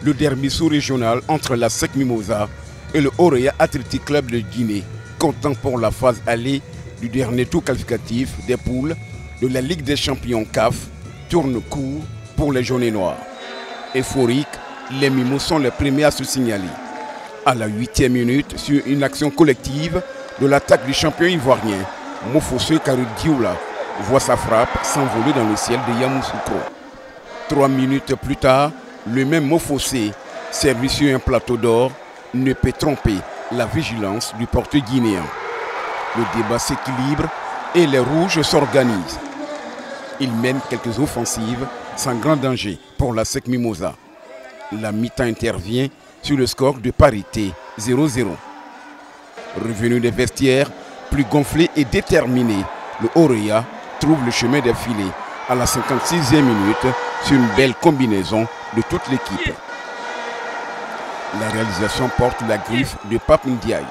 le derby sous-régional entre la SEC Mimosa et le Orea Athletic Club de Guinée, comptant pour la phase allée du dernier tour qualificatif des poules de la Ligue des champions CAF, tourne court pour les jaunes et noirs. Euphoriques, les Mimos sont les premiers à se signaler. À la 8e minute, sur une action collective de l'attaque du champion ivoirien, Mofosse Karidioula voit sa frappe s'envoler dans le ciel de Yamoussoukro. 3 minutes plus tard, le même Mofosse, servi sur un plateau d'or, ne peut tromper la vigilance du porteur guinéen. Le débat s'équilibre et les rouges s'organisent. Ils mènent quelques offensives sans grand danger pour la SEC Mimosa. La mi-temps intervient sur le score de parité 0-0. Revenu des vestiaires, plus gonflé et déterminé, le Orea trouve le chemin des filets à la 56e minute sur une belle combinaison de toute l'équipe. La réalisation porte la griffe de Pape Ndiaye.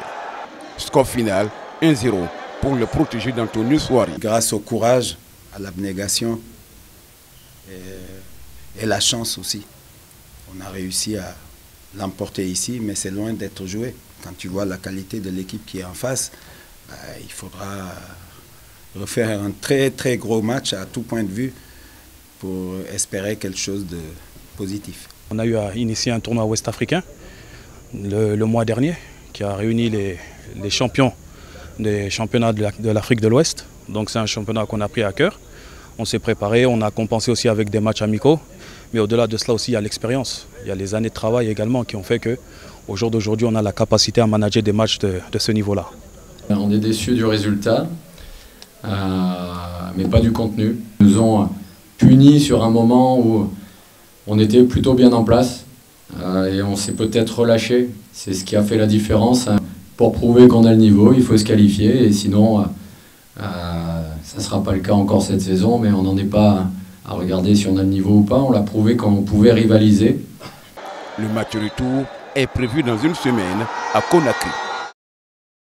Score final 1-0 pour le protégé d'Antonio Souari. Grâce au courage, à l'abnégation et la chance aussi, on a réussi à l'emporter ici, mais c'est loin d'être joué. Quand tu vois la qualité de l'équipe qui est en face, il faudra refaire un très très gros match à tout point de vue pour espérer quelque chose de positif. On a eu à initier un tournoi ouest-africain le mois dernier qui a réuni les champions des championnats de l'Afrique de l'Ouest. Donc c'est un championnat qu'on a pris à cœur. On s'est préparé, on a compensé aussi avec des matchs amicaux. Mais au-delà de cela aussi, il y a l'expérience. Il y a les années de travail également qui ont fait qu'au jour d'aujourd'hui, on a la capacité à manager des matchs de ce niveau-là. On est déçus du résultat, mais pas du contenu. Ils nous ont punis sur un moment où on était plutôt bien en place et on s'est peut-être relâché. C'est ce qui a fait la différence. Pour prouver qu'on a le niveau, il faut se qualifier et sinon, ça ne sera pas le cas encore cette saison, mais on n'en est pas à regarder si on a le niveau ou pas. On l'a prouvé qu'on pouvait rivaliser. Le match retour est prévu dans une semaine à Conakry.